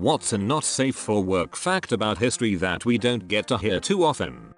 What's a not safe for work fact about history that we don't get to hear too often?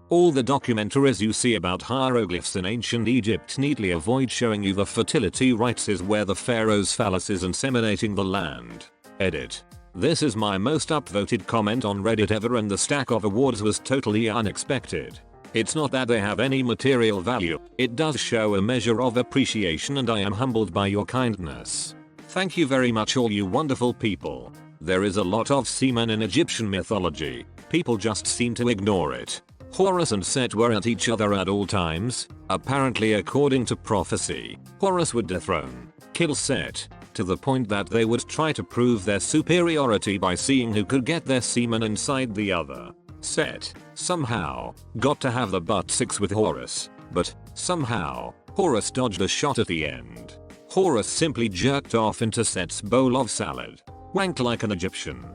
All the documentaries you see about hieroglyphs in ancient Egypt neatly avoid showing you the fertility rites where the pharaoh's phallus is inseminating the land. Edit. This is my most upvoted comment on Reddit ever, and the stack of awards was totally unexpected. It's not that they have any material value, it does show a measure of appreciation, and I am humbled by your kindness. Thank you very much, all you wonderful people. There is a lot of semen in Egyptian mythology, people just seem to ignore it. Horus and Set were at each other at all times. Apparently, according to prophecy, Horus would dethrone, kill Set, to the point that they would try to prove their superiority by seeing who could get their semen inside the other. Set, somehow, got to have the butt sex with Horus, but, somehow, Horus dodged a shot at the end. Horus simply jerked off into Set's bowl of salad. Wanked like an Egyptian.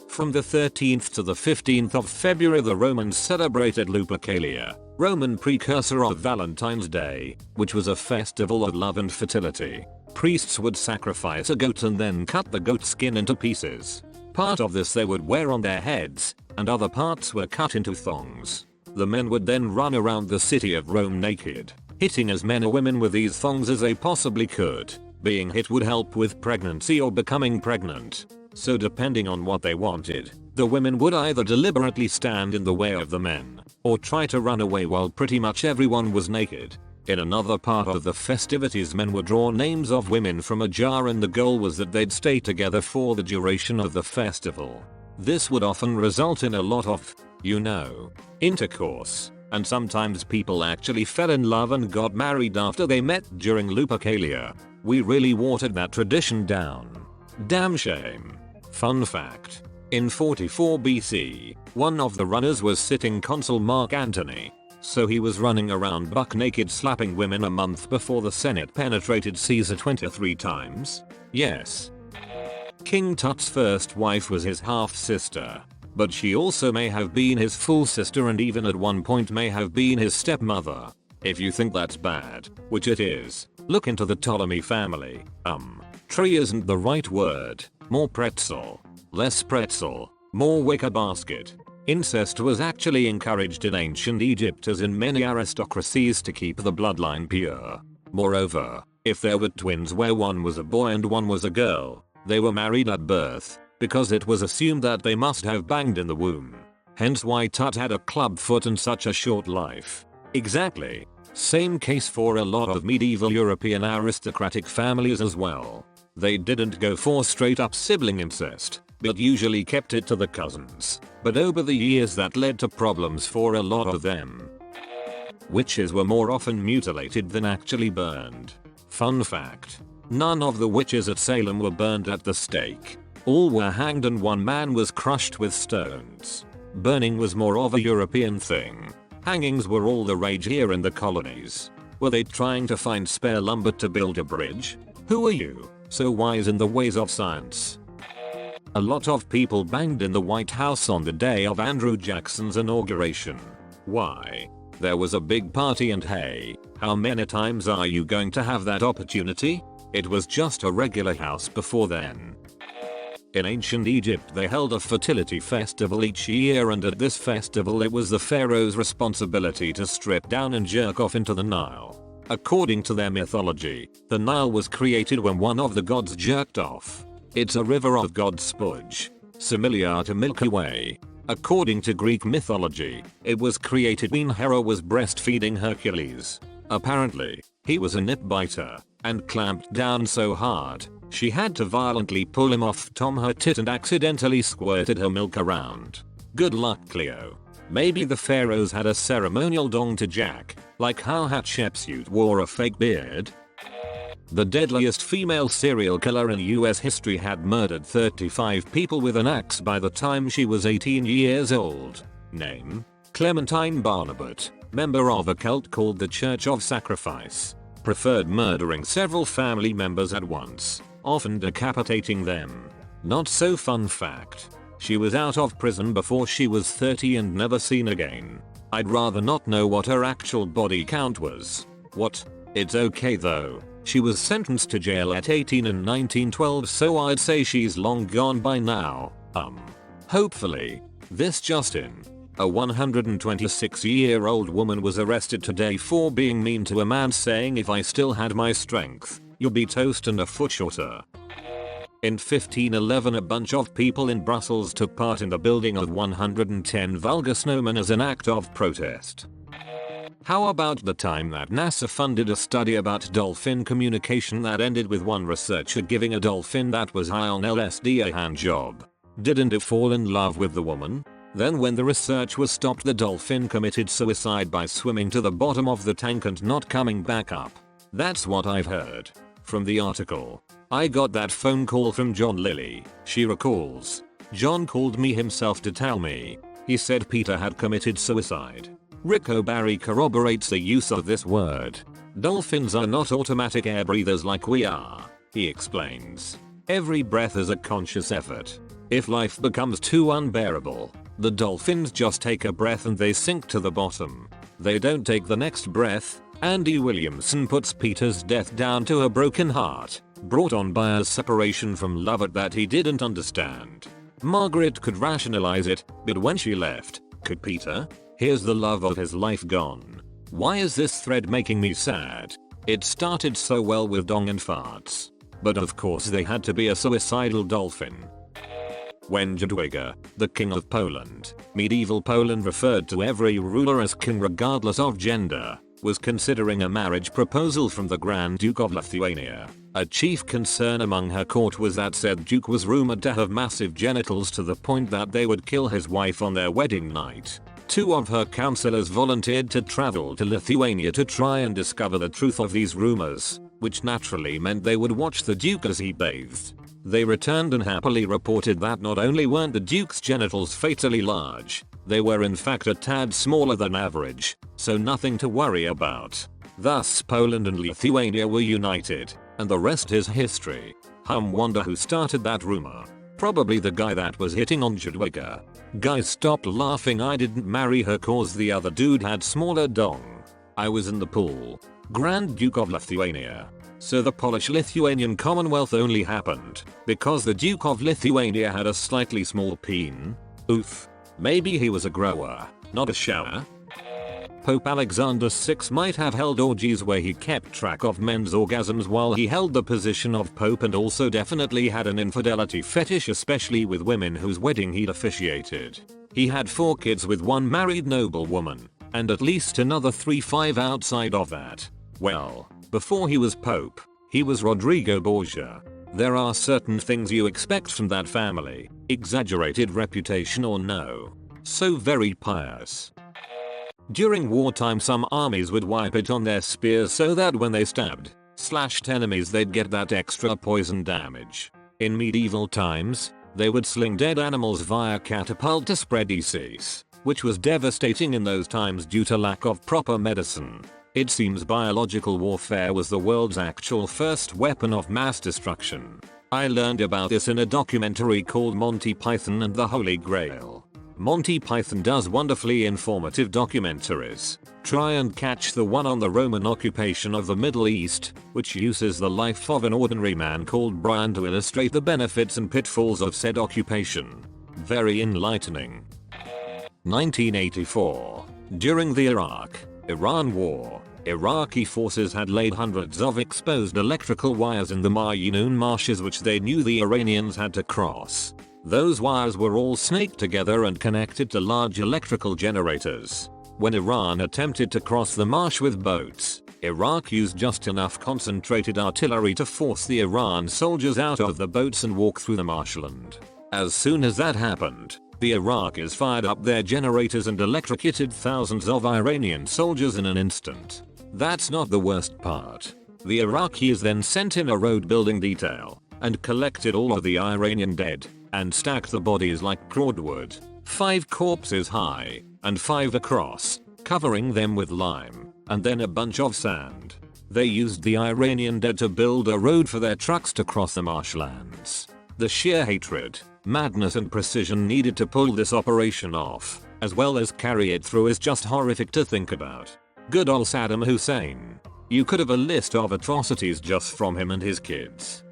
From the 13th to the 15th of February, the Romans celebrated Lupercalia, Roman precursor of Valentine's Day, which was a festival of love and fertility. Priests would sacrifice a goat and then cut the goat skin into pieces. Part of this they would wear on their heads, and other parts were cut into thongs. The men would then run around the city of Rome naked, hitting as many women with these thongs as they possibly could. Being hit would help with pregnancy or becoming pregnant. So depending on what they wanted, the women would either deliberately stand in the way of the men, or try to run away while pretty much everyone was naked. In another part of the festivities, men would draw names of women from a jar, and the goal was that they'd stay together for the duration of the festival. This would often result in a lot of, intercourse, and sometimes people actually fell in love and got married after they met during Lupercalia. We really watered that tradition down. Damn shame. Fun fact. In 44 BC, one of the runners was sitting consul Mark Antony. So he was running around buck naked slapping women a month before the Senate penetrated Caesar 23 times. Yes. King Tut's first wife was his half-sister, but she also may have been his full sister, and even at one point may have been his stepmother. If you think that's bad, which it is, look into the Ptolemy family. Tree isn't the right word. More pretzel. Less pretzel. More wicker basket. Incest was actually encouraged in ancient Egypt, as in many aristocracies, to keep the bloodline pure. Moreover, if there were twins where one was a boy and one was a girl, they were married at birth, because it was assumed that they must have banged in the womb. Hence why Tut had a club foot and such a short life. Exactly. Same case for a lot of medieval European aristocratic families as well. They didn't go for straight up sibling incest, but usually kept it to the cousins. But over the years that led to problems for a lot of them. Witches were more often mutilated than actually burned. Fun fact. None of the witches at Salem were burned at the stake. All were hanged and one man was crushed with stones. Burning was more of a European thing. Hangings were all the rage here in the colonies. Were they trying to find spare lumber to build a bridge? Who are you, so wise in the ways of science? A lot of people banged in the White House on the day of Andrew Jackson's inauguration. Why? There was a big party, and hey, how many times are you going to have that opportunity? It was just a regular house before then. In ancient Egypt, they held a fertility festival each year, and at this festival it was the pharaoh's responsibility to strip down and jerk off into the Nile. According to their mythology, the Nile was created when one of the gods jerked off. It's a river of god spudge, similar to Milky Way. According to Greek mythology, it was created when Hera was breastfeeding Hercules. Apparently, he was a nip biter, and clamped down so hard, she had to violently pull him off her tit and accidentally squirted her milk around. Good luck, Cleo. Maybe the pharaohs had a ceremonial dong to jack, like how Hatshepsut wore a fake beard. The deadliest female serial killer in US history had murdered 35 people with an axe by the time she was 18 years old. Name? Clementine Barnabas, member of a cult called the Church of Sacrifice. Preferred murdering several family members at once, often decapitating them. Not so fun fact. She was out of prison before she was 30 and never seen again. I'd rather not know what her actual body count was. What? It's okay though. She was sentenced to jail at 18 in 1912, so I'd say she's long gone by now. Hopefully. This just in. A 126-year-old woman was arrested today for being mean to a man, saying if I still had my strength, you'd be toast and a foot shorter. In 1511 a bunch of people in Brussels took part in the building of 110 vulgar snowmen as an act of protest. How about the time that NASA funded a study about dolphin communication that ended with one researcher giving a dolphin that was high on LSD a hand job? Didn't it fall in love with the woman? Then when the research was stopped, the dolphin committed suicide by swimming to the bottom of the tank and not coming back up. That's what I've heard. From the article. I got that phone call from John Lilly, she recalls. John called me himself to tell me. He said Peter had committed suicide. Rick O'Barry corroborates the use of this word. Dolphins are not automatic air breathers like we are, he explains. Every breath is a conscious effort. If life becomes too unbearable, the dolphins just take a breath and they sink to the bottom. They don't take the next breath. Andy Williamson puts Peter's death down to a broken heart, brought on by a separation from Lovett that he didn't understand. Margaret could rationalize it, but when she left, could Peter? Here's the love of his life gone. Why is this thread making me sad? It started so well with dong and farts. But of course they had to be a suicidal dolphin. When Jadwiga, the king of Poland, medieval Poland referred to every ruler as king regardless of gender, was considering a marriage proposal from the Grand Duke of Lithuania. A chief concern among her court was that said duke was rumored to have massive genitals to the point that they would kill his wife on their wedding night. Two of her counselors volunteered to travel to Lithuania to try and discover the truth of these rumors, which naturally meant they would watch the duke as he bathed. They returned and happily reported that not only weren't the duke's genitals fatally large, they were in fact a tad smaller than average, so nothing to worry about. Thus Poland and Lithuania were united, and the rest is history. Wonder who started that rumor. Probably the guy that was hitting on Jadwiga. Guys, stop laughing, I didn't marry her cause the other dude had smaller dong. I was in the pool. Grand Duke of Lithuania. So the Polish-Lithuanian Commonwealth only happened because the Duke of Lithuania had a slightly small peen. Oof. Maybe he was a grower, not a shower. Pope Alexander VI might have held orgies where he kept track of men's orgasms while he held the position of Pope, and also definitely had an infidelity fetish, especially with women whose wedding he'd officiated. He had 4 kids with one married noblewoman, and at least another 3-5 outside of that. Well, before he was Pope, he was Rodrigo Borgia. There are certain things you expect from that family, exaggerated reputation or no. So very pious. During wartime some armies would wipe it on their spears so that when they stabbed, slashed enemies they'd get that extra poison damage. In medieval times, they would sling dead animals via catapult to spread disease, which was devastating in those times due to lack of proper medicine. It seems biological warfare was the world's actual first weapon of mass destruction. I learned about this in a documentary called Monty Python and the Holy Grail. Monty Python does wonderfully informative documentaries. Try and catch the one on the Roman occupation of the Middle East, which uses the life of an ordinary man called Brian to illustrate the benefits and pitfalls of said occupation. Very enlightening. 1984. During the Iraq-Iran War, Iraqi forces had laid hundreds of exposed electrical wires in the Maynoon marshes which they knew the Iranians had to cross. Those wires were all snaked together and connected to large electrical generators. When Iran attempted to cross the marsh with boats, Iraq used just enough concentrated artillery to force the Iran soldiers out of the boats and walk through the marshland. As soon as that happened, the Iraqis fired up their generators and electrocuted thousands of Iranian soldiers in an instant. That's not the worst part. The Iraqis then sent in a road building detail and collected all of the Iranian dead and stacked the bodies like cordwood, 5 corpses high and 5 across, covering them with lime and then a bunch of sand. They used the Iranian dead to build a road for their trucks to cross the marshlands. The sheer hatred, madness and precision needed to pull this operation off, as well as carry it through, is just horrific to think about. Good ol' Saddam Hussein. You could have a list of atrocities just from him and his kids.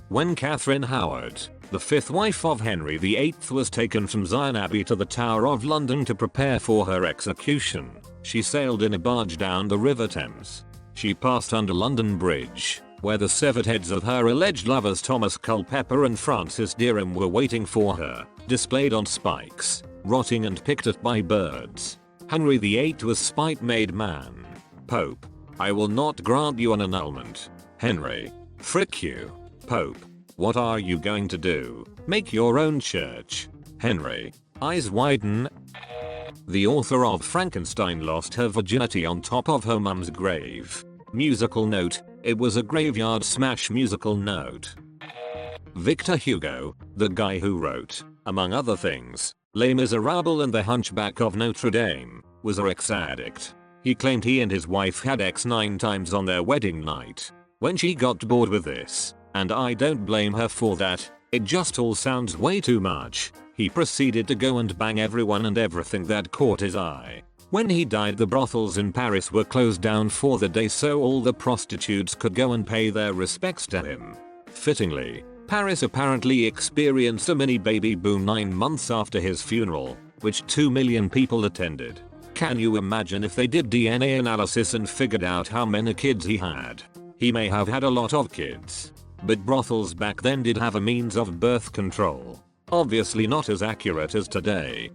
When Catherine Howard, the fifth wife of Henry VIII, was taken from Zion Abbey to the Tower of London to prepare for her execution, she sailed in a barge down the River Thames. She passed under London Bridge, where the severed heads of her alleged lovers Thomas Culpeper and Francis Derham were waiting for her, displayed on spikes, rotting and picked at by birds. Henry VIII was spite-made man. Pope. I will not grant you an annulment. Henry. Frick you. Pope. What are you going to do? Make your own church. Henry. Eyes widen. The author of Frankenstein lost her virginity on top of her mum's grave. Musical note, it was a graveyard smash musical note. Victor Hugo, the guy who wrote, among other things, Les Miserables and The Hunchback of Notre Dame, was a sex addict. He claimed he and his wife had sex 9 times on their wedding night. When she got bored with this, and I don't blame her for that, it just all sounds way too much, he proceeded to go and bang everyone and everything that caught his eye. When he died, the brothels in Paris were closed down for the day so all the prostitutes could go and pay their respects to him. Fittingly, Paris apparently experienced a mini baby boom 9 months after his funeral, which 2 million people attended. Can you imagine if they did DNA analysis and figured out how many kids he had? He may have had a lot of kids. But brothels back then did have a means of birth control. Obviously not as accurate as today.